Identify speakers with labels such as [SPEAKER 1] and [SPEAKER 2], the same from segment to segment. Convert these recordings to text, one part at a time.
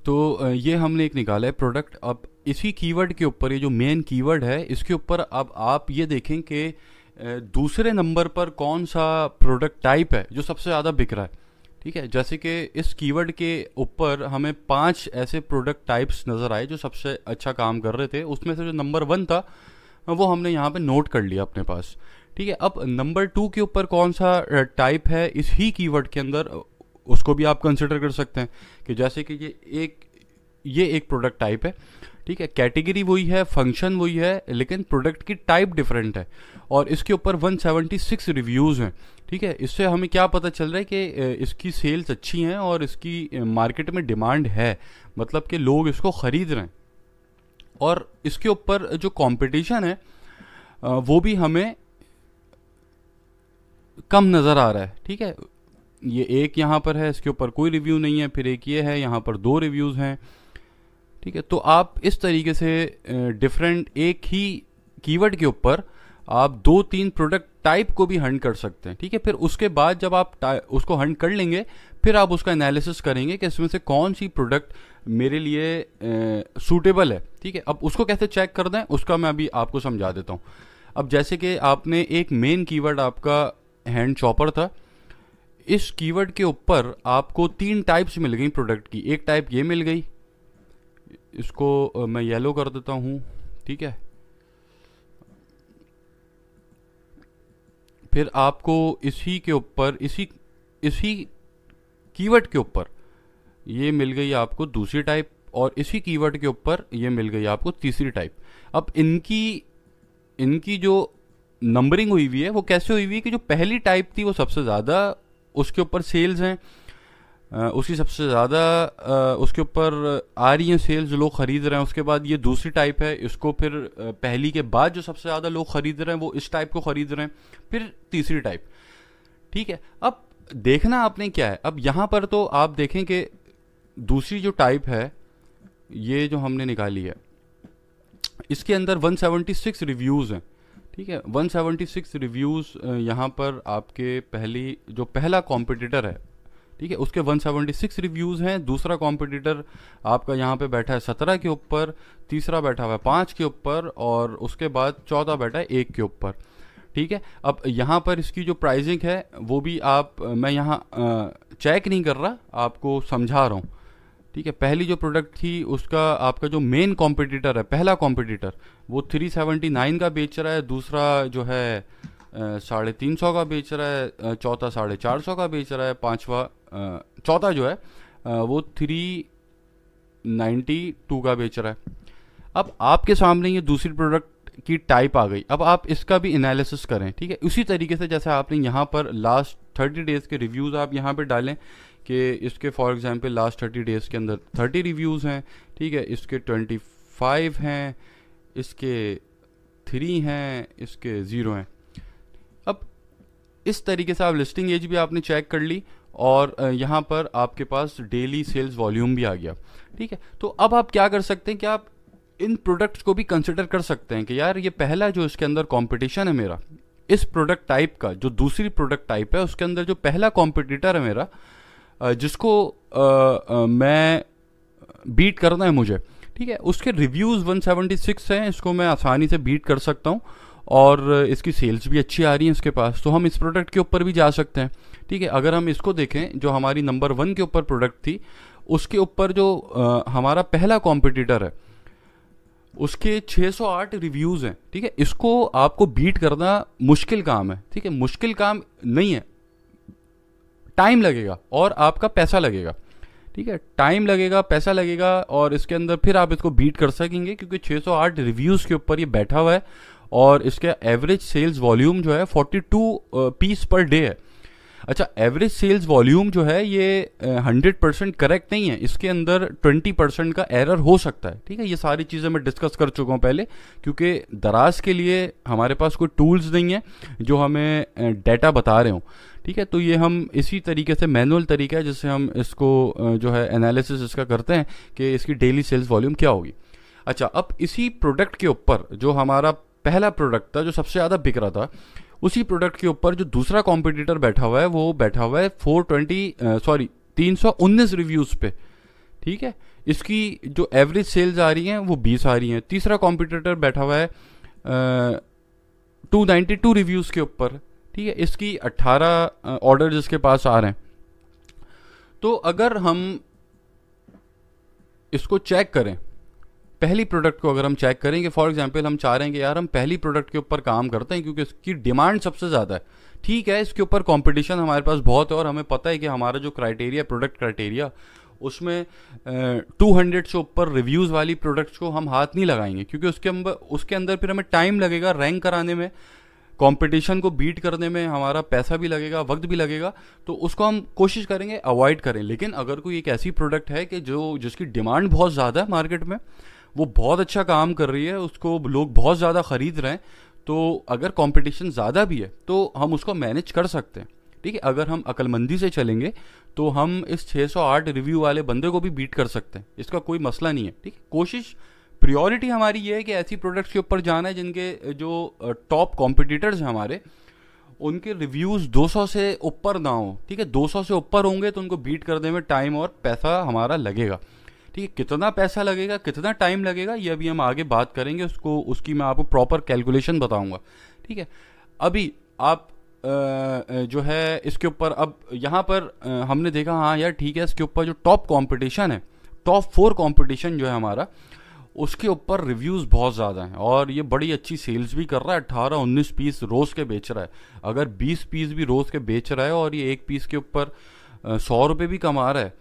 [SPEAKER 1] तो ये हमने एक निकाला है प्रोडक्ट। अब इसी कीवर्ड के ऊपर, ये जो मेन कीवर्ड है इसके ऊपर अब आप ये देखें कि दूसरे नंबर पर कौन सा प्रोडक्ट टाइप है जो सबसे ज़्यादा बिक रहा है। ठीक है, जैसे कि इस कीवर्ड के ऊपर हमें 5 ऐसे प्रोडक्ट टाइप्स नज़र आए जो सबसे अच्छा काम कर रहे थे। उसमें से जो नंबर 1 था वो हमने यहाँ पे नोट कर लिया अपने पास। ठीक है, अब नंबर 2 के ऊपर कौन सा टाइप है इस ही कीवर्ड के अंदर, उसको भी आप कंसिडर कर सकते हैं कि जैसे कि ये एक प्रोडक्ट टाइप है। ठीक है, कैटेगरी वही है, फंक्शन वही है, लेकिन प्रोडक्ट की टाइप डिफरेंट है और इसके ऊपर 176 रिव्यूज़ हैं। ठीक है, इससे हमें क्या पता चल रहा है कि इसकी सेल्स अच्छी हैं और इसकी मार्केट में डिमांड है, मतलब कि लोग इसको ख़रीद रहे हैं। और इसके ऊपर जो कंपटीशन है वो भी हमें कम नज़र आ रहा है। ठीक है, ये एक यहाँ पर है, इसके ऊपर कोई रिव्यू नहीं है, फिर एक ये है, यहाँ पर 2 रिव्यूज़ हैं। ठीक है, तो आप इस तरीके से डिफरेंट एक ही कीवर्ड के ऊपर आप 2-3 प्रोडक्ट टाइप को भी हंट कर सकते हैं। ठीक है, फिर उसके बाद जब आप उसको हंट कर लेंगे फिर आप उसका एनालिसिस करेंगे कि इसमें से कौन सी प्रोडक्ट मेरे लिए सूटेबल है। ठीक है, अब उसको कैसे चेक कर दें उसका मैं अभी आपको समझा देता हूँ। अब जैसे कि आपने एक मेन कीवर्ड आपका हैंड चॉपर था, इस कीवर्ड के ऊपर आपको 3 टाइप्स मिल गई प्रोडक्ट की। एक टाइप ये मिल गई, इसको मैं येलो कर देता हूँ। ठीक है, फिर आपको इसी के ऊपर इसी कीवर्ड के ऊपर ये मिल गई आपको दूसरी टाइप और इसी कीवर्ड के ऊपर ये मिल गई आपको तीसरी टाइप। अब इनकी जो नंबरिंग हुई हुई है वो कैसे हुई हुई है कि जो पहली टाइप थी वो सबसे ज़्यादा उसके ऊपर सेल्स हैं, उसकी सबसे ज़्यादा उसके ऊपर आ रही हैं सेल्स, जो लोग ख़रीद रहे हैं। उसके बाद ये दूसरी टाइप है, इसको फिर पहली के बाद जो सबसे ज़्यादा लोग ख़रीद रहे हैं वो इस टाइप को ख़रीद रहे हैं, फिर तीसरी टाइप। ठीक है, अब देखना आपने क्या है। अब यहाँ पर तो आप देखें कि दूसरी जो टाइप है ये जो हमने निकाली है इसके अंदर 176 रिव्यूज़ हैं। ठीक है, 176 रिव्यूज़ यहाँ पर आपके पहला कॉम्पिटिटर है। ठीक है, उसके 176 रिव्यूज़ हैं। दूसरा कॉम्पिटिटर आपका यहाँ पे बैठा है 17 के ऊपर, तीसरा बैठा हुआ है 5 के ऊपर और उसके बाद चौथा बैठा है 1 के ऊपर। ठीक है, अब यहाँ पर इसकी जो प्राइसिंग है वो भी मैं यहाँ चेक नहीं कर रहा, आपको समझा रहा हूँ। ठीक है, पहली जो प्रोडक्ट थी उसका आपका जो मेन कॉम्पिटिटर है, पहला कॉम्पिटिटर, वो 379 का बेच रहा है, दूसरा जो है 350 का बेच रहा है, चौथा 450 का बेच रहा है, चौथा जो है वो 392 का बेच रहा है। अब आपके सामने ये दूसरी प्रोडक्ट की टाइप आ गई। अब आप इसका भी एनालिसिस करें। ठीक है, उसी तरीके से जैसे आपने यहाँ पर लास्ट 30 डेज़ के रिव्यूज़ आप यहाँ पे डालें कि इसके फॉर एग्जांपल लास्ट 30 डेज़ के अंदर 30 रिव्यूज़ हैं। ठीक है, इसके 25 हैं, इसके 3 हैं, इसके 0 हैं। अब इस तरीके से आप लिस्टिंग एज भी आपने चेक कर ली और यहाँ पर आपके पास डेली सेल्स वॉल्यूम भी आ गया। ठीक है, तो अब आप क्या कर सकते हैं कि आप इन प्रोडक्ट्स को भी कंसिडर कर सकते हैं कि यार ये पहला जो इसके अंदर कंपटीशन है मेरा, इस प्रोडक्ट टाइप का जो दूसरी प्रोडक्ट टाइप है उसके अंदर जो पहला कॉम्पिटिटर है मेरा, जिसको मैं बीट करना है मुझे। ठीक है, उसके रिव्यूज़ 176 हैं, इसको मैं आसानी से बीट कर सकता हूँ और इसकी सेल्स भी अच्छी आ रही हैं इसके पास, तो हम इस प्रोडक्ट के ऊपर भी जा सकते हैं। ठीक है, अगर हम इसको देखें जो हमारी नंबर 1 के ऊपर प्रोडक्ट थी उसके ऊपर जो हमारा पहला कॉम्पिटिटर है उसके 608 रिव्यूज़ हैं। ठीक है, इसको आपको बीट करना मुश्किल काम है। ठीक है, मुश्किल काम नहीं है, टाइम लगेगा और आपका पैसा लगेगा। ठीक है, टाइम लगेगा, पैसा लगेगा और इसके अंदर फिर आप इसको बीट कर सकेंगे क्योंकि 608 रिव्यूज़ के ऊपर ये बैठा हुआ है और इसका एवरेज सेल्स वॉल्यूम जो है 42 पीस पर डे है। अच्छा, एवरेज सेल्स वॉल्यूम जो है ये 100% करेक्ट नहीं है, इसके अंदर 20% का एरर हो सकता है। ठीक है, ये सारी चीज़ें मैं डिस्कस कर चुका हूँ पहले, क्योंकि दराज के लिए हमारे पास कोई टूल्स नहीं है जो हमें डेटा बता रहे हों। ठीक है, तो ये हम इसी तरीके से मैनुअल तरीका है जिससे हम इसको जो है एनालिसिस इसका करते हैं कि इसकी डेली सेल्स वॉल्यूम क्या होगी। अच्छा, अब इसी प्रोडक्ट के ऊपर जो हमारा पहला प्रोडक्ट था जो सबसे ज़्यादा बिक रहा था, उसी प्रोडक्ट के ऊपर जो दूसरा कॉम्पिटिटर बैठा हुआ है वो बैठा हुआ है 319 रिव्यूज़ पे। ठीक है, इसकी जो एवरेज सेल्स आ रही हैं वो 20 आ रही हैं। तीसरा कॉम्पिटिटर बैठा हुआ है 292 रिव्यूज़ के ऊपर, ठीक है, इसकी 18 ऑर्डर इसके पास आ रहे हैं। तो अगर हम इसको चेक करें, पहली प्रोडक्ट को अगर हम चेक करेंगे, फॉर एग्जांपल हम चाह रहे हैं कि यार हम पहली प्रोडक्ट के ऊपर काम करते हैं क्योंकि इसकी डिमांड सबसे ज़्यादा है, ठीक है, इसके ऊपर कंपटीशन हमारे पास बहुत है और हमें पता है कि हमारा जो क्राइटेरिया, प्रोडक्ट क्राइटेरिया, उसमें 200 से ऊपर रिव्यूज़ वाली प्रोडक्ट्स को हम हाथ नहीं लगाएंगे क्योंकि उसके अंदर फिर हमें टाइम लगेगा रैंक कराने में, कंपटीशन को बीट करने में हमारा पैसा भी लगेगा, वक्त भी लगेगा, तो उसको हम कोशिश करेंगे अवॉइड करें। लेकिन अगर कोई एक ऐसी प्रोडक्ट है कि जिसकी डिमांड बहुत ज़्यादा है मार्केट में, वो बहुत अच्छा काम कर रही है, उसको लोग बहुत ज़्यादा ख़रीद रहे हैं, तो अगर कंपटीशन ज़्यादा भी है तो हम उसको मैनेज कर सकते हैं, ठीक है। अगर हम अक्लमंदी से चलेंगे तो हम इस 608 रिव्यू वाले बंदे को भी बीट कर सकते हैं, इसका कोई मसला नहीं है, ठीक है। कोशिश, प्रायोरिटी हमारी ये है कि ऐसी प्रोडक्ट्स के ऊपर जाना है जिनके जो टॉप कॉम्पिटिटर्स हैं हमारे, उनके रिव्यूज़ 200 से ऊपर ना हो, ठीक है। 200 से ऊपर होंगे तो उनको बीट करने में टाइम और पैसा हमारा लगेगा, ठीक है। कितना पैसा लगेगा, कितना टाइम लगेगा, ये अभी हम आगे बात करेंगे, उसकी मैं आपको प्रॉपर कैलकुलेशन बताऊंगा, ठीक है। अभी आप जो है इसके ऊपर, अब यहाँ पर हमने देखा, हाँ यार ठीक है, इसके ऊपर जो टॉप कंपटीशन है, टॉप 4 कंपटीशन जो है हमारा, उसके ऊपर रिव्यूज़ बहुत ज़्यादा हैं और ये बड़ी अच्छी सेल्स भी कर रहा है, 18-19 पीस रोज़ के बेच रहा है। अगर 20 पीस भी रोज़ के बेच रहा है और ये एक पीस के ऊपर 100 रुपये भी कमा रहा है,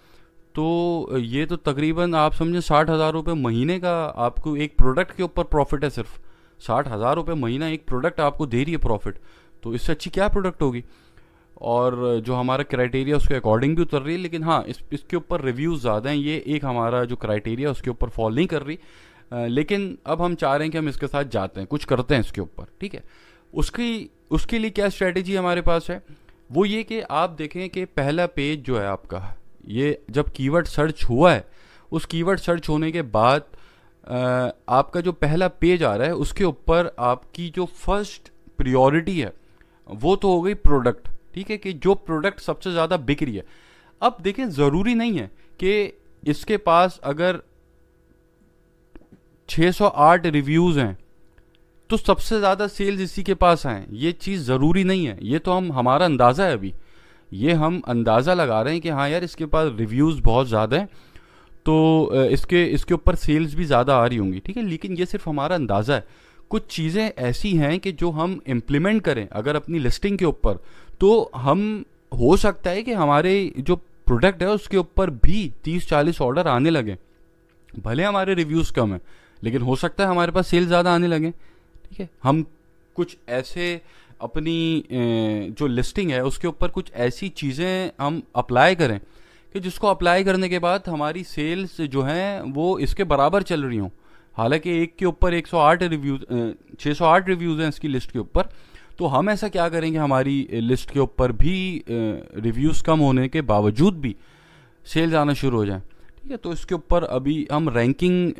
[SPEAKER 1] तो ये तो तकरीबन आप समझें 60,000 रुपये महीने का आपको एक प्रोडक्ट के ऊपर प्रॉफिट है। सिर्फ 60,000 रुपये महीना एक प्रोडक्ट आपको दे रही है प्रॉफिट, तो इससे अच्छी क्या प्रोडक्ट होगी। और जो हमारा क्राइटेरिया उसके अकॉर्डिंग भी उतर रही है, लेकिन हाँ इसके ऊपर रिव्यूज़ ज़्यादा हैं, ये एक हमारा जो क्राइटेरिया उसके ऊपर फॉल नहीं कर रही। लेकिन अब हम चाह रहे हैं कि हम इसके साथ जाते हैं, कुछ करते हैं इसके ऊपर, ठीक है। उसके लिए क्या स्ट्रेटेजी हमारे पास है, वो ये कि आप देखें कि पहला पेज जो है आपका, ये जब कीवर्ड सर्च हुआ है, उस कीवर्ड सर्च होने के बाद आपका जो पहला पेज आ रहा है उसके ऊपर आपकी जो फर्स्ट प्रायोरिटी है वो तो हो गई प्रोडक्ट, ठीक है, कि जो प्रोडक्ट सबसे ज़्यादा बिक रही है। अब देखें, ज़रूरी नहीं है कि इसके पास अगर 608 रिव्यूज़ हैं तो सबसे ज़्यादा सेल्स इसी के पास आए, ये चीज़ ज़रूरी नहीं है। ये तो हमारा अंदाज़ा है, अभी ये हम अंदाज़ा लगा रहे हैं कि हाँ यार इसके पास रिव्यूज़ बहुत ज़्यादा हैं तो इसके ऊपर सेल्स भी ज़्यादा आ रही होंगी, ठीक है। लेकिन ये सिर्फ हमारा अंदाज़ा है। कुछ चीज़ें ऐसी हैं कि जो हम इम्प्लीमेंट करें अगर अपनी लिस्टिंग के ऊपर, तो हम हो सकता है कि हमारे जो प्रोडक्ट है उसके ऊपर भी 30-40 ऑर्डर आने लगे, भले हमारे रिव्यूज़ कम है, लेकिन हो सकता है हमारे पास सेल ज़्यादा आने लगे, ठीक है। हम कुछ ऐसे अपनी जो लिस्टिंग है उसके ऊपर कुछ ऐसी चीज़ें हम अप्लाई करें कि जिसको अप्लाई करने के बाद हमारी सेल्स जो हैं वो इसके बराबर चल रही हों। हालांकि एक के ऊपर 108 रिव्यूज़ 608 रिव्यूज़ हैं इसकी लिस्ट के ऊपर, तो हम ऐसा क्या करेंगे, हमारी लिस्ट के ऊपर भी रिव्यूज़ कम होने के बावजूद भी सेल्स आना शुरू हो जाए, ठीक है। तो इसके ऊपर अभी हम रैंकिंग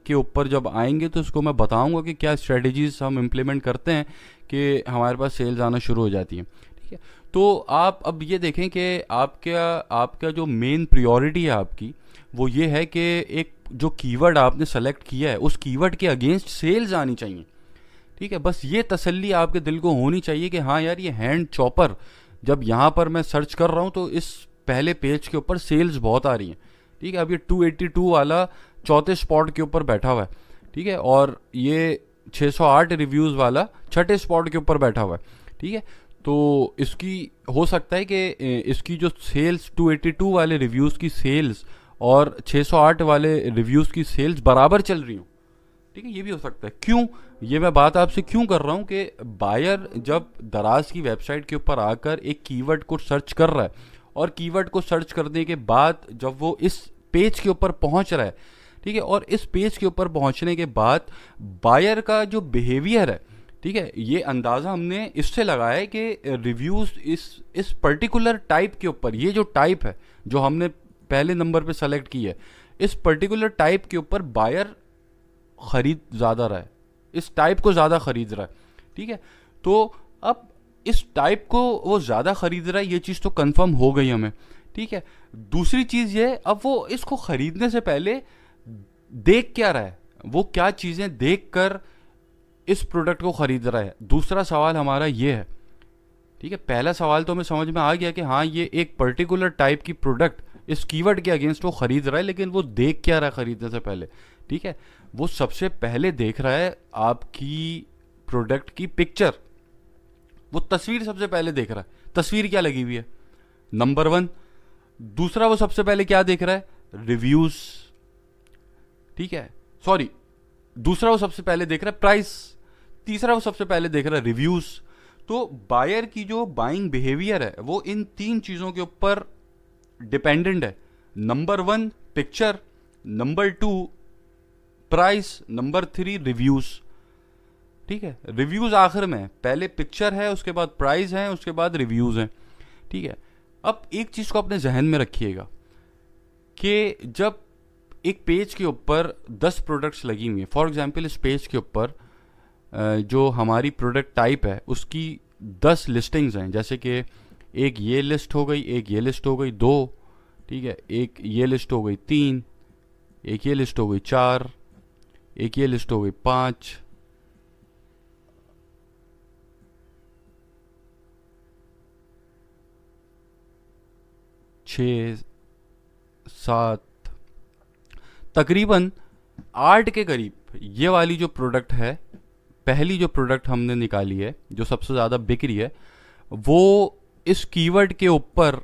[SPEAKER 1] के ऊपर जब आएंगे तो इसको मैं बताऊंगा कि क्या स्ट्रेटजीज हम इम्प्लीमेंट करते हैं कि हमारे पास सेल्स आना शुरू हो जाती हैं, ठीक है। तो आप अब ये देखें कि आपका जो मेन प्रायोरिटी है आपकी, वो ये है कि एक जो कीवर्ड आपने सेलेक्ट किया है उस कीवर्ड के अगेंस्ट सेल्स आनी चाहिए, ठीक है। बस ये तसल्ली आपके दिल को होनी चाहिए कि हाँ यार ये हैंड चॉपर जब यहाँ पर मैं सर्च कर रहा हूँ तो इस पहले पेज के ऊपर सेल्स बहुत आ रही हैं, ठीक है। अब ये 282 वाला चौथे स्पॉट के ऊपर बैठा हुआ है, ठीक है, और ये 608 रिव्यूज़ वाला छठे स्पॉट के ऊपर बैठा हुआ है, ठीक है। तो इसकी हो सकता है कि इसकी जो सेल्स 282 वाले रिव्यूज़ की सेल्स और 608 वाले रिव्यूज़ की सेल्स बराबर चल रही हूँ, ठीक है। ये भी हो सकता है। क्यों, ये मैं बात आपसे क्यों कर रहा हूँ कि बायर जब दराज की वेबसाइट के ऊपर आकर एक कीवर्ड को सर्च कर रहा है और कीवर्ड को सर्च करने के बाद जब वो इस पेज के ऊपर पहुंच रहा है, ठीक है, और इस पेज के ऊपर पहुंचने के बाद बायर का जो बिहेवियर है, ठीक है, ये अंदाज़ा हमने इससे लगाया है कि रिव्यूज़ इस पर्टिकुलर टाइप के ऊपर, ये जो टाइप है जो हमने पहले नंबर पे सेलेक्ट की है, इस पर्टिकुलर टाइप के ऊपर बायर खरीद ज़्यादा रहा है, इस टाइप को ज़्यादा खरीद रहा है, ठीक है। तो अब इस टाइप को वो ज़्यादा खरीद रहा है, ये चीज़ तो कंफर्म हो गई हमें, ठीक है। दूसरी चीज ये, अब वो इसको खरीदने से पहले देख क्या रहा है, वो क्या चीजें देख कर इस प्रोडक्ट को खरीद रहा है। दूसरा सवाल हमारा ये है, ठीक है। पहला सवाल तो हमें समझ में आ गया कि हाँ ये एक पर्टिकुलर टाइप की प्रोडक्ट इस कीवर्ड के अगेंस्ट वो खरीद रहा है, लेकिन वो देख क्या रहा है खरीदने से पहले, ठीक है। वो सबसे पहले देख रहा है आपकी प्रोडक्ट की पिक्चर, वो तस्वीर सबसे पहले देख रहा है, तस्वीर क्या लगी हुई है, नंबर 1। दूसरा वो सबसे पहले क्या देख रहा है, रिव्यूज, ठीक है, सॉरी, दूसरा वो सबसे पहले देख रहा है प्राइस, तीसरा वो सबसे पहले देख रहा है रिव्यूज। तो बायर की जो बाइंग बिहेवियर है वो इन 3 चीजों के ऊपर डिपेंडेंट है। Number 1 picture, number 2 price, number 3 reviews, ठीक है। रिव्यूज आखिर में, पहले पिक्चर है, उसके बाद प्राइस है, उसके बाद रिव्यूज हैं, ठीक है। अब एक चीज को अपने जहन में रखिएगा कि जब एक पेज के ऊपर 10 प्रोडक्ट्स लगी हुई हैं, फॉर एग्जांपल इस पेज के ऊपर जो हमारी प्रोडक्ट टाइप है उसकी 10 लिस्टिंग्स हैं, जैसे कि एक ये लिस्ट हो गई, एक ये लिस्ट हो गई 2, ठीक है, एक ये लिस्ट हो गई 3, एक ये लिस्ट हो गई 4, एक ये लिस्ट हो गई 5, छः, 7, तकरीबन 8 के करीब ये वाली जो प्रोडक्ट है, पहली जो प्रोडक्ट हमने निकाली है जो सबसे ज़्यादा बिक रही है, वो इस कीवर्ड के ऊपर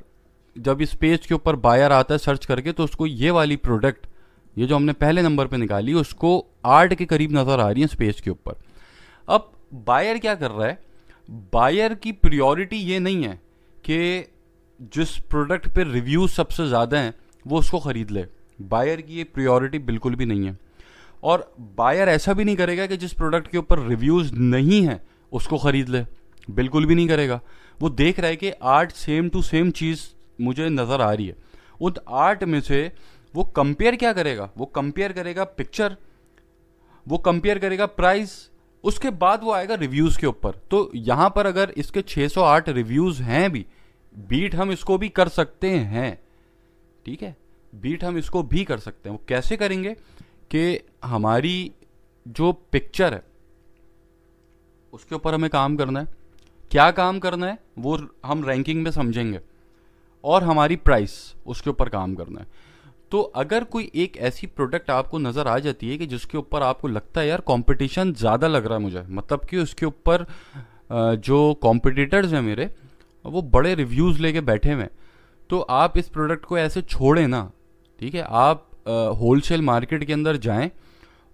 [SPEAKER 1] जब इस पेज के ऊपर बायर आता है सर्च करके, तो उसको ये वाली प्रोडक्ट, ये जो हमने पहले नंबर पे निकाली, उसको 8 के करीब नज़र आ रही है इस पेज के ऊपर। अब बायर क्या कर रहा है, बायर की प्रायोरिटी ये नहीं है कि जिस प्रोडक्ट पे रिव्यूज सबसे ज़्यादा हैं वो उसको ख़रीद ले, बायर की ये प्रायोरिटी बिल्कुल भी नहीं है। और बायर ऐसा भी नहीं करेगा कि जिस प्रोडक्ट के ऊपर रिव्यूज नहीं है उसको खरीद ले, बिल्कुल भी नहीं करेगा। वो देख रहा है कि 8 सेम टू सेम चीज़ मुझे नज़र आ रही है, उन 8 में से वो कंपेयर क्या करेगा, वो कंपेयर करेगा पिक्चर, वो कंपेयर करेगा प्राइस, उसके बाद वो आएगा रिव्यूज़ के ऊपर। तो यहाँ पर अगर इसके 608 रिव्यूज़ हैं भी, बीट हम इसको भी कर सकते हैं, ठीक है, बीट हम इसको भी कर सकते हैं। वो कैसे करेंगे कि हमारी जो पिक्चर है उसके ऊपर हमें काम करना है, क्या काम करना है वो हम रैंकिंग में समझेंगे, और हमारी प्राइस उसके ऊपर काम करना है। तो अगर कोई एक ऐसी प्रोडक्ट आपको नज़र आ जाती है कि जिसके ऊपर आपको लगता है यार कंपटीशन ज़्यादा लग रहा है मुझे, मतलब कि उसके ऊपर जो कॉम्पिटिटर्स हैं मेरे वो बड़े रिव्यूज़ लेके बैठे हुए हैं, तो आप इस प्रोडक्ट को ऐसे छोड़ें ना, ठीक है। आप होलसेल मार्केट के अंदर जाएं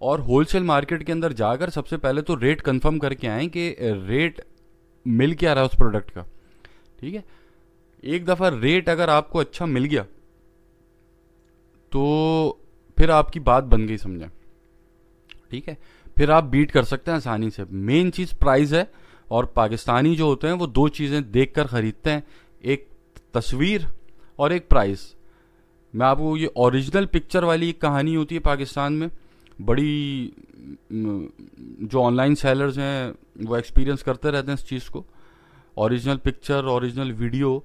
[SPEAKER 1] और होलसेल मार्केट के अंदर जाकर सबसे पहले तो रेट कंफर्म करके आएँ कि रेट मिल क्या रहा है उस प्रोडक्ट का, ठीक है। एक दफ़ा रेट अगर आपको अच्छा मिल गया तो फिर आपकी बात बन गई, समझें, ठीक है, फिर आप बीट कर सकते हैं आसानी से। मेन चीज़ प्राइस है, और पाकिस्तानी जो होते हैं वो 2 चीज़ें देख कर ख़रीदते हैं, एक तस्वीर और एक प्राइस। मैं आपको ये ओरिजिनल पिक्चर वाली एक कहानी होती है पाकिस्तान में, बड़ी जो ऑनलाइन सेलर्स हैं वो एक्सपीरियंस करते रहते हैं इस चीज़ को। ओरिजिनल पिक्चर, ओरिजिनल वीडियो,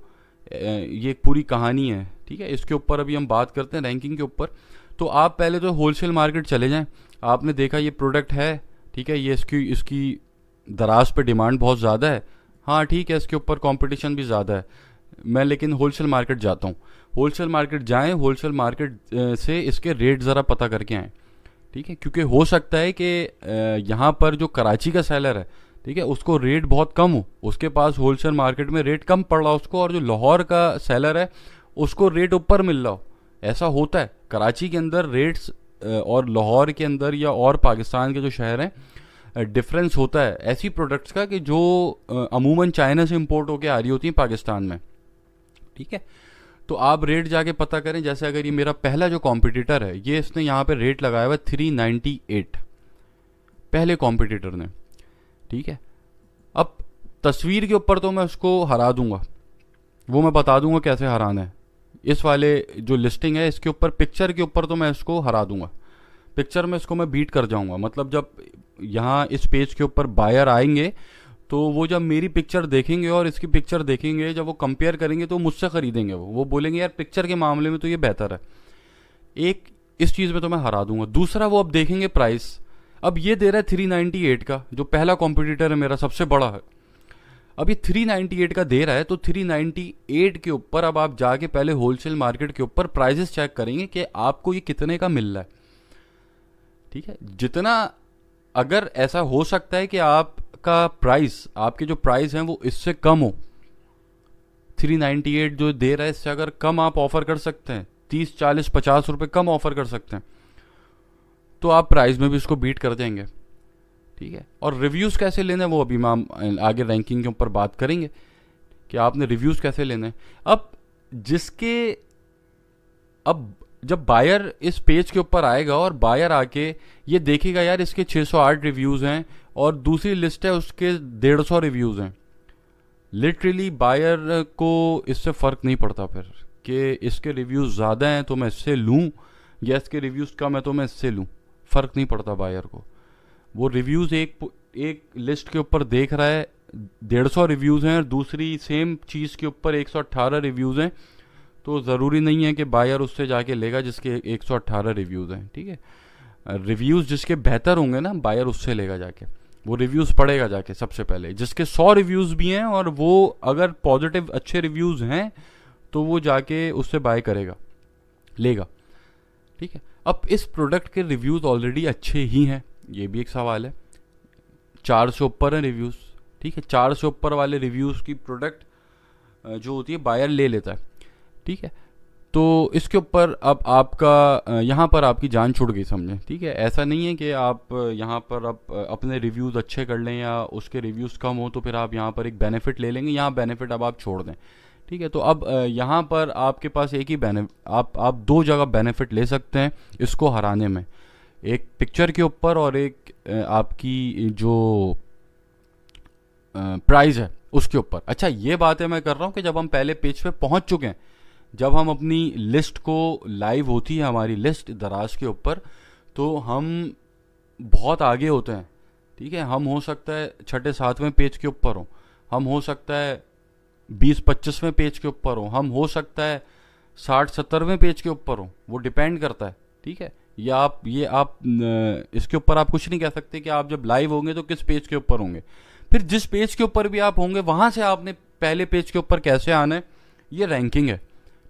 [SPEAKER 1] ये एक पूरी कहानी है, ठीक है। इसके ऊपर अभी हम बात करते हैं रैंकिंग के ऊपर। तो आप पहले तो होलसेल मार्केट चले जाएं, आपने देखा ये प्रोडक्ट है, ठीक है, ये इसकी दराज पे डिमांड बहुत ज़्यादा है, हाँ ठीक है, इसके ऊपर कंपटीशन भी ज़्यादा है, मैं लेकिन होलसेल मार्केट जाता हूँ। होलसेल मार्केट जाएं, होलसेल मार्केट से इसके रेट ज़रा पता करके आएँ, ठीक है, क्योंकि हो सकता है कि यहाँ पर जो कराची का सेलर है, ठीक है, उसको रेट बहुत कम हो, उसके पास होलसेल मार्केट में रेट कम पड़ रहा हो उसको, और जो लाहौर का सेलर है उसको रेट ऊपर मिल रहा हो। ऐसा होता है कराची के अंदर रेट्स और लाहौर के अंदर या और पाकिस्तान के जो शहर हैं डिफरेंस होता है ऐसी प्रोडक्ट्स का कि जो अमूमन चाइना से इंपोर्ट होके आ रही होती हैं पाकिस्तान में, ठीक है। तो आप रेट जाके पता करें, जैसे अगर ये मेरा पहला जो कॉम्पिटिटर है, ये इसने यहाँ पे रेट लगाया हुआ है 398, पहले कॉम्पिटिटर ने, ठीक है। अब तस्वीर के ऊपर तो मैं उसको हरा दूंगा, वो मैं बता दूंगा कैसे हराना है। इस वाले जो लिस्टिंग है इसके ऊपर, पिक्चर के ऊपर तो मैं इसको हरा दूंगा, पिक्चर में इसको मैं बीट कर जाऊंगा। मतलब जब यहाँ इस पेज के ऊपर बायर आएंगे तो वो जब मेरी पिक्चर देखेंगे और इसकी पिक्चर देखेंगे, जब वो कंपेयर करेंगे तो मुझसे खरीदेंगे, वो बोलेंगे यार पिक्चर के मामले में तो ये बेहतर है। एक इस चीज़ में तो मैं हरा दूंगा। दूसरा, वो अब देखेंगे प्राइस, अब ये दे रहा है 398 का, जो पहला कॉम्पिटिटर है मेरा सबसे बड़ा है, अब ये 398 का दे रहा है, तो 398 के ऊपर अब आप जाके पहले होलसेल मार्केट के ऊपर प्राइसेस चेक करेंगे कि आपको ये कितने का मिल रहा है। ठीक है, जितना, अगर ऐसा हो सकता है कि आपका प्राइस, आपके जो प्राइस हैं वो इससे कम हो, 398 जो दे रहा है इससे अगर कम आप ऑफर कर सकते हैं, 30 40 50 रुपए कम ऑफर कर सकते हैं, तो आप प्राइस में भी इसको बीट कर देंगे। ठीक है, और रिव्यूज़ कैसे लेने हैं वो अभी हम आगे रैंकिंग के ऊपर बात करेंगे कि आपने रिव्यूज़ कैसे लेने हैं। अब जब बायर इस पेज के ऊपर आएगा और बायर आके ये देखेगा यार इसके 608 रिव्यूज़ हैं और दूसरी लिस्ट है उसके 150 रिव्यूज़ हैं, लिटरली बायर को इससे फ़र्क नहीं पड़ता फिर कि इसके रिव्यूज़ ज़्यादा हैं तो मैं इससे लूँ या इसके रिव्यूज़ कम है तो मैं इससे लूँ, फ़र्क नहीं पड़ता बायर को। वो रिव्यूज़ एक लिस्ट के ऊपर देख रहा है 150 रिव्यूज़ हैं और दूसरी सेम चीज़ के ऊपर 118 रिव्यूज़ हैं, तो ज़रूरी नहीं है कि बायर उससे जाके लेगा जिसके 118 रिव्यूज़ हैं। ठीक है, रिव्यूज़ जिसके बेहतर होंगे ना, बायर उससे लेगा जाके, वो रिव्यूज़ पढ़ेगा जाके सबसे पहले, जिसके 100 रिव्यूज़ भी हैं और वो अगर पॉजिटिव अच्छे रिव्यूज़ हैं तो वो जाके उससे बाय करेगा, लेगा। ठीक है, अब इस प्रोडक्ट के रिव्यूज़ ऑलरेडी अच्छे ही हैं, ये भी एक सवाल है, 4 से ऊपर है रिव्यूज़। ठीक है, 4 से ऊपर वाले रिव्यूज़ की प्रोडक्ट जो होती है बायर ले लेता है। ठीक है, तो इसके ऊपर अब आपका यहाँ पर आपकी जान छुड़ गई समझें। ठीक है, ऐसा नहीं है कि आप यहाँ पर अब अपने रिव्यूज़ अच्छे कर लें या उसके रिव्यूज़ कम हो तो फिर आप यहाँ पर एक बेनिफिट ले लेंगे, यहाँ बेनिफिट अब आप छोड़ दें। ठीक है, तो अब यहाँ पर आपके पास एक ही आप 2 जगह बेनिफिट ले सकते हैं इसको हराने में, एक पिक्चर के ऊपर और एक आपकी जो प्राइस है उसके ऊपर। अच्छा, ये बातें मैं कर रहा हूँ कि जब हम पहले पेज पे पहुँच चुके हैं, जब हम अपनी लिस्ट को लाइव होती है हमारी लिस्ट दराज के ऊपर, तो हम बहुत आगे होते हैं। ठीक है, हम हो सकता है 6 7वें पेज के ऊपर हो, हम हो सकता है 20 25वें पेज के ऊपर हो, हम हो सकता है 60 70वें पेज के ऊपर हो, वो डिपेंड करता है। ठीक है, या आप इसके ऊपर आप कुछ नहीं कह सकते कि आप जब लाइव होंगे तो किस पेज के ऊपर होंगे। फिर जिस पेज के ऊपर भी आप होंगे वहां से आपने पहले पेज के ऊपर कैसे आना है, ये रैंकिंग है।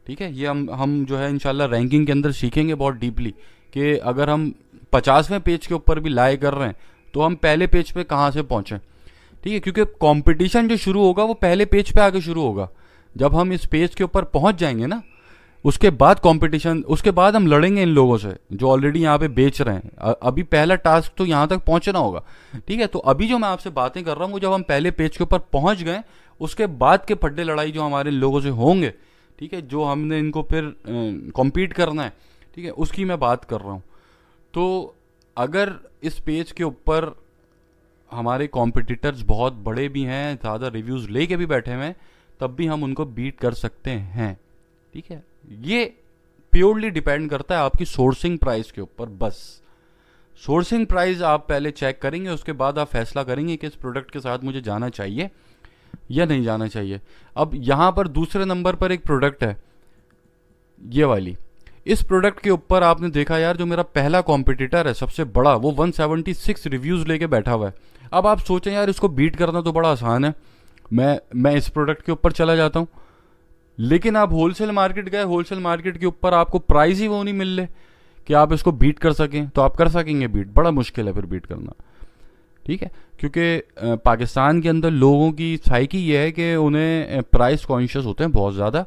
[SPEAKER 1] ठीक है, ये हम जो है इंशाल्लाह रैंकिंग के अंदर सीखेंगे बहुत डीपली कि अगर हम 50वें पेज के ऊपर भी लाई कर रहे हैं तो हम पहले पेज पे कहाँ से पहुँचें। ठीक है, क्योंकि कंपटीशन जो शुरू होगा वो पहले पेज पे आके शुरू होगा। जब हम इस पेज के ऊपर पहुँच जाएंगे ना, उसके बाद कंपटीशन, उसके बाद हम लड़ेंगे इन लोगों से जो ऑलरेडी यहाँ पे बेच रहे हैं। अभी पहला टास्क तो यहाँ तक पहुँचना होगा। ठीक है, तो अभी जो मैं आपसे बातें कर रहा हूँ, जब हम पहले पेज के ऊपर पहुँच गए उसके बाद के फड्डे लड़ाई जो हमारे लोगों से होंगे, ठीक है, जो हमने इनको फिर कॉम्पीट करना है, ठीक है, उसकी मैं बात कर रहा हूँ। तो अगर इस पेज के ऊपर हमारे कॉम्पिटिटर्स बहुत बड़े भी हैं, ज़्यादा रिव्यूज़ लेके भी बैठे हुए हैं, तब भी हम उनको बीट कर सकते हैं। ठीक है, ये प्योरली डिपेंड करता है आपकी सोर्सिंग प्राइस के ऊपर। बस सोर्सिंग प्राइस आप पहले चेक करेंगे, उसके बाद आप फैसला करेंगे कि इस प्रोडक्ट के साथ मुझे जाना चाहिए या नहीं जाना चाहिए। अब यहाँ पर दूसरे नंबर पर एक प्रोडक्ट है, ये वाली। इस प्रोडक्ट के ऊपर आपने देखा यार, जो मेरा पहला कॉम्पिटिटर है सबसे बड़ा, वो 176 रिव्यूज़ लेके बैठा हुआ है। अब आप सोचें यार इसको बीट करना तो बड़ा आसान है, मैं इस प्रोडक्ट के ऊपर चला जाता हूँ। लेकिन आप होलसेल मार्केट गए, होलसेल मार्केट के ऊपर आपको प्राइस ही वो नहीं मिल रहे कि आप इसको बीट कर सकें। तो आप कर सकेंगे बीट? बड़ा मुश्किल है फिर बीट करना। ठीक है, क्योंकि पाकिस्तान के अंदर लोगों की साइकी ये है कि उन्हें प्राइस कॉन्शियस होते हैं बहुत ज़्यादा,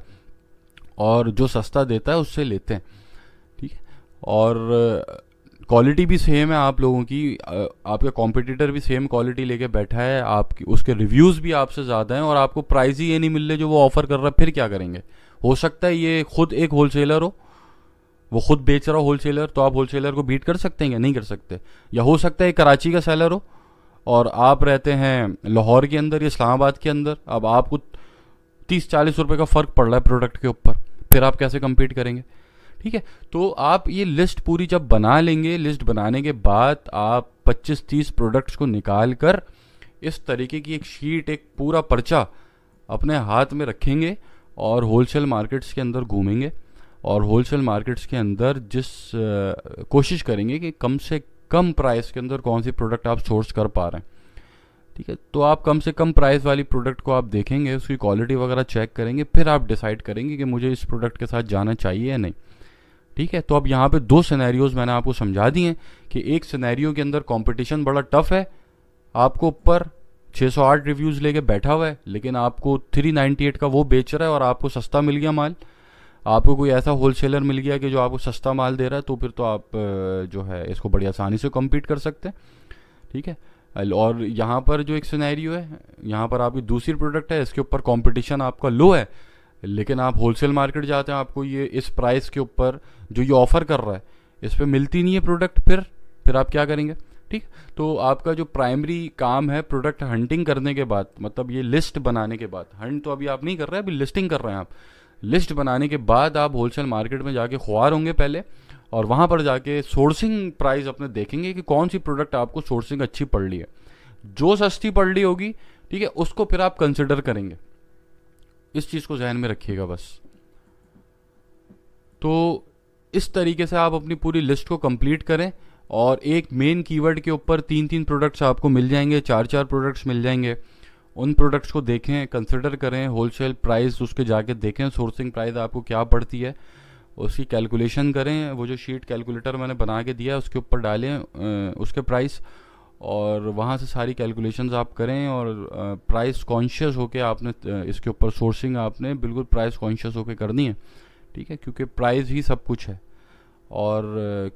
[SPEAKER 1] और जो सस्ता देता है उससे लेते हैं। ठीक है, और क्वालिटी भी सेम है आप लोगों की, आपका कॉम्पिटिटर भी सेम क्वालिटी लेके बैठा है, आपकी उसके रिव्यूज़ भी आपसे ज़्यादा हैं, और आपको प्राइस ही ये नहीं मिल रहे जो वो ऑफ़र कर रहा है। फिर क्या करेंगे? हो सकता है ये खुद एक होलसेलर हो, वो खुद बेच रहा हो होलसेलर, तो आप होलसेलर को बीट कर सकते हैं या नहीं कर सकते। या हो सकता है कराची का सेलर हो और आप रहते हैं लाहौर के अंदर या इस्लामाबाद के अंदर, अब आपको 30-40 रुपये का फ़र्क पड़ रहा है प्रोडक्ट के ऊपर, फिर आप कैसे कम्पीट करेंगे? ठीक है, तो आप ये लिस्ट पूरी जब बना लेंगे, लिस्ट बनाने के बाद आप 25-30 प्रोडक्ट्स को निकाल कर इस तरीके की एक शीट, एक पूरा पर्चा अपने हाथ में रखेंगे और होलसेल मार्केट्स के अंदर घूमेंगे और होलसेल मार्केट्स के अंदर कोशिश करेंगे कि कम से कम प्राइस के अंदर कौन सी प्रोडक्ट आप सोर्स कर पा रहे हैं। ठीक है, तो आप कम से कम प्राइस वाली प्रोडक्ट को आप देखेंगे, उसकी क्वालिटी वगैरह चेक करेंगे, फिर आप डिसाइड करेंगे कि मुझे इस प्रोडक्ट के साथ जाना चाहिए या नहीं। ठीक है, तो अब यहाँ पे 2 सिनेरियोज मैंने आपको समझा दिए हैं कि एक सिनेरियो के अंदर कंपटीशन बड़ा टफ है, आपको ऊपर 608 रिव्यूज़ लेके बैठा हुआ है, लेकिन आपको 398 का वो बेच रहा है और आपको सस्ता मिल गया माल, आपको कोई ऐसा होलसेलर मिल गया कि जो आपको सस्ता माल दे रहा है, तो फिर तो आप जो है इसको बड़ी आसानी से कम्पीट कर सकते हैं। ठीक है, और यहाँ पर जो एक सिनेरियो है, यहाँ पर आपकी दूसरी प्रोडक्ट है, इसके ऊपर कंपटीशन आपका लो है, लेकिन आप होलसेल मार्केट जाते हैं, आपको ये इस प्राइस के ऊपर जो ये ऑफर कर रहा है इस पर मिलती नहीं है प्रोडक्ट, फिर आप क्या करेंगे। ठीक, तो आपका जो प्राइमरी काम है प्रोडक्ट हंटिंग करने के बाद, मतलब ये लिस्ट बनाने के बाद, हंट तो अभी आप नहीं कर रहे हैं, अभी लिस्टिंग कर रहे हैं आप, लिस्ट बनाने के बाद आप होलसेल मार्केट में जाके ख्वार होंगे पहले, और वहाँ पर जाके सोर्सिंग प्राइस अपने देखेंगे कि कौन सी प्रोडक्ट आपको सोर्सिंग अच्छी पड़ रही है, जो सस्ती पड़ रही होगी, ठीक है, उसको फिर आप कंसिडर करेंगे। इस चीज़ को जहन में रखिएगा बस। तो इस तरीके से आप अपनी पूरी लिस्ट को कंप्लीट करें और एक मेन कीवर्ड के ऊपर 3-3 प्रोडक्ट्स आपको मिल जाएंगे, 4-4 प्रोडक्ट्स मिल जाएंगे। उन प्रोडक्ट्स को देखें, कंसिडर करें, होलसेल प्राइस उसके जाके देखें, सोर्सिंग प्राइस आपको क्या पड़ती है, उसकी कैलकुलेशन करें। वो जो शीट कैलकुलेटर मैंने बना के दिया है उसके ऊपर डालें उसके प्राइस, और वहाँ से सारी कैलकुलेशंस आप करें और प्राइस कॉन्शियस होके आपने इसके ऊपर सोर्सिंग आपने बिल्कुल प्राइस कॉन्शियस होके करनी है। ठीक है, क्योंकि प्राइस ही सब कुछ है। और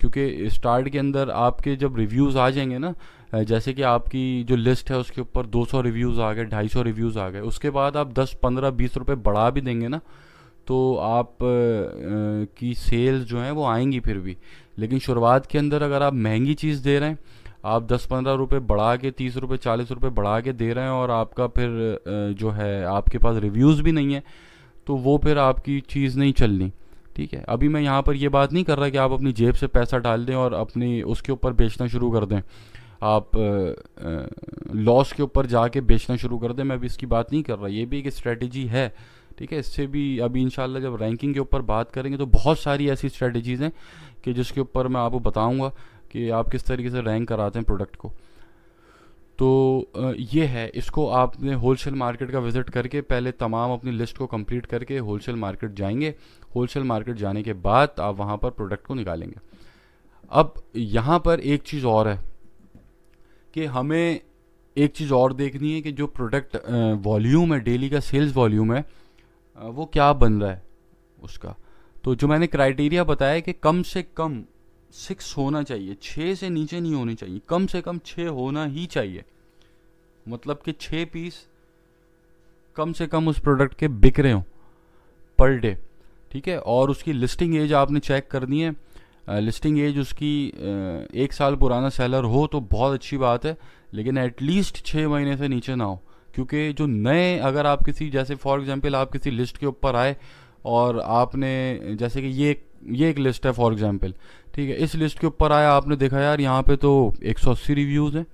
[SPEAKER 1] क्योंकि स्टार्ट के अंदर आपके जब रिव्यूज़ आ जाएंगे ना, जैसे कि आपकी जो लिस्ट है उसके ऊपर 200 रिव्यूज़ आ गए, 250 रिव्यूज़ आ गए, उसके बाद आप 10, 15, 20 रुपये बढ़ा भी देंगे ना, तो आप की सेल्स जो हैं वो आएंगी फिर भी। लेकिन शुरुआत के अंदर अगर आप महंगी चीज़ दे रहे हैं, आप 10-15 रुपये बढ़ा के 30 रुपये 40 रुपये बढ़ा के दे रहे हैं, और आपका फिर जो है आपके पास रिव्यूज़ भी नहीं है, तो वो फिर आपकी चीज़ नहीं चलनी। ठीक है, अभी मैं यहाँ पर ये बात नहीं कर रहा कि आप अपनी जेब से पैसा डाल दें और अपनी उसके ऊपर बेचना शुरू कर दें, आप लॉस के ऊपर जाके बेचना शुरू कर दें, मैं अभी इसकी बात नहीं कर रहा। ये भी एक स्ट्रेटजी है। ठीक है, इससे भी अभी इंशाल्लाह जब रैंकिंग के ऊपर बात करेंगे तो बहुत सारी ऐसी स्ट्रेटजीज़ हैं कि जिसके ऊपर मैं आपको बताऊंगा कि आप किस तरीके से रैंक कराते हैं प्रोडक्ट को। तो ये है, इसको आपने होलसेल मार्केट का विज़िट करके पहले तमाम अपनी लिस्ट को कंप्लीट करके होलसेल मार्केट जाएंगे। होलसेल मार्केट जाने के बाद आप वहाँ पर प्रोडक्ट को निकालेंगे। अब यहाँ पर एक चीज़ और है कि हमें एक चीज़ और देखनी है कि जो प्रोडक्ट वॉल्यूम है, डेली का सेल्स वॉल्यूम है, वो क्या बन रहा है उसका। तो जो मैंने क्राइटेरिया बताया कि कम से कम 6 होना चाहिए, 6 से नीचे नहीं होनी चाहिए, कम से कम 6 होना ही चाहिए। मतलब कि 6 पीस कम से कम उस प्रोडक्ट के बिक रहे हों पर डे। ठीक है, और उसकी लिस्टिंग एज आपने चेक करनी है। लिस्टिंग एज उसकी 1 साल पुराना सेलर हो तो बहुत अच्छी बात है, लेकिन एटलीस्ट 6 महीने से नीचे ना हो। क्योंकि जो नए, अगर आप किसी, जैसे फॉर एग्जांपल आप किसी लिस्ट के ऊपर आए और आपने, जैसे कि ये एक लिस्ट है फॉर एग्जांपल, ठीक है, इस लिस्ट के ऊपर आया, आपने देखा यार यहाँ पे तो 180 रिव्यूज़ हैं,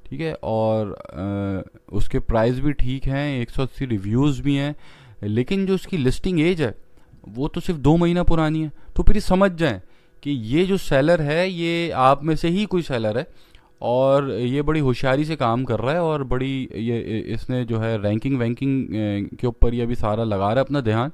[SPEAKER 1] ठीक है, और उसके प्राइस भी ठीक हैं, 180 रिव्यूज़ भी हैं, लेकिन जो उसकी लिस्टिंग एज है वो तो सिर्फ 2 महीना पुरानी है। तो फिर समझ जाएं कि ये जो सेलर है ये आप में से ही कोई सेलर है और ये बड़ी होशियारी से काम कर रहा है और बड़ी ये इसने जो है रैंकिंग वैंकिंग के ऊपर ये अभी सारा लगा रहा है अपना ध्यान,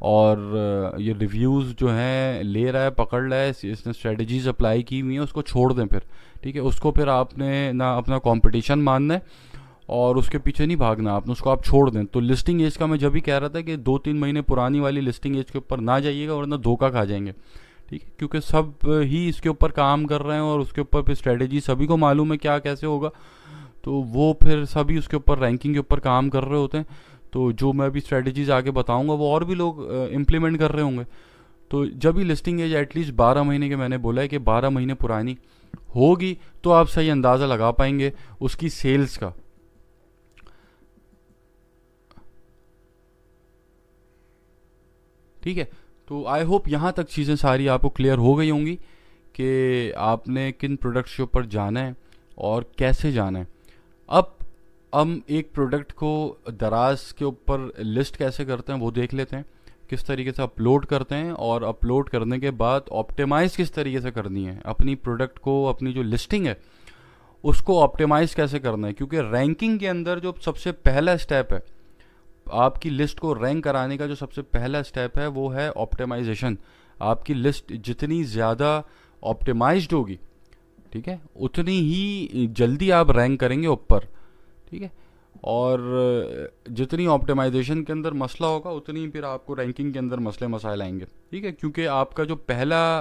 [SPEAKER 1] और ये रिव्यूज़ जो हैं ले रहा है, पकड़ रहा है, इसने स्ट्रेटजीज अप्लाई की हुई हैं, उसको छोड़ दें फिर। ठीक है, उसको फिर आपने ना अपना कंपटीशन मानना है और उसके पीछे नहीं भागना, आपने उसको आप छोड़ दें। तो लिस्टिंग एज का मैं जब भी कह रहा था कि 2-3 महीने पुरानी वाली लिस्टिंग एज के ऊपर ना जाइएगा वरना धोखा खा जाएंगे। ठीक है, क्योंकि सब ही इसके ऊपर काम कर रहे हैं और उसके ऊपर फिर स्ट्रेटजी सभी को मालूम है क्या कैसे होगा, तो वो फिर सभी उसके ऊपर रैंकिंग के ऊपर काम कर रहे होते हैं। तो जो मैं अभी स्ट्रेटजीज आगे बताऊंगा वो और भी लोग इम्प्लीमेंट कर रहे होंगे। तो जब भी लिस्टिंग एज एटलीस्ट 12 महीने के, मैंने बोला है कि 12 महीने पुरानी होगी तो आप सही अंदाज़ा लगा पाएंगे उसकी सेल्स का। ठीक है, तो आई होप यहाँ तक चीज़ें सारी आपको क्लियर हो गई होंगी कि आपने किन प्रोडक्ट्स के ऊपर जाना है और कैसे जाना है। अब हम एक प्रोडक्ट को दराज के ऊपर लिस्ट कैसे करते हैं वो देख लेते हैं, किस तरीके से अपलोड करते हैं, और अपलोड करने के बाद ऑप्टिमाइज़ किस तरीके से करनी है अपनी प्रोडक्ट को, अपनी जो लिस्टिंग है उसको ऑप्टिमाइज़ कैसे करना है। क्योंकि रैंकिंग के अंदर जो सबसे पहला स्टेप है, आपकी लिस्ट को रैंक कराने का जो सबसे पहला स्टेप है वो है ऑप्टिमाइजेशन। आपकी लिस्ट जितनी ज़्यादा ऑप्टिमाइज्ड होगी, ठीक है, उतनी ही जल्दी आप रैंक करेंगे ऊपर, ठीक है। और जितनी ऑप्टिमाइजेशन के अंदर मसला होगा उतनी फिर आपको रैंकिंग के अंदर मसले मसाइल आएंगे, ठीक है। क्योंकि आपका जो पहला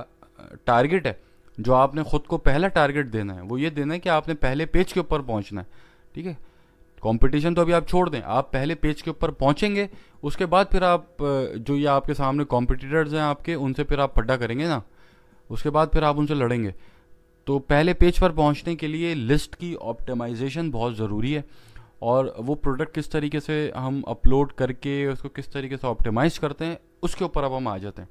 [SPEAKER 1] टारगेट है, जो आपने खुद को पहला टारगेट देना है, वो ये देना है कि आपने पहले पेज के ऊपर पहुंचना है, ठीक है। कंपटीशन तो अभी आप छोड़ दें, आप पहले पेज के ऊपर पहुंचेंगे, उसके बाद फिर आप जो ये आपके सामने कॉम्पिटिटर्स हैं आपके, उनसे फिर आप पड्डा करेंगे ना, उसके बाद फिर आप उनसे लड़ेंगे। तो पहले पेज पर पहुंचने के लिए लिस्ट की ऑप्टिमाइजेशन बहुत ज़रूरी है। और वो प्रोडक्ट किस तरीके से हम अपलोड करके उसको किस तरीके से ऑप्टिमाइज़ करते हैं, उसके ऊपर अब हम आ जाते हैं।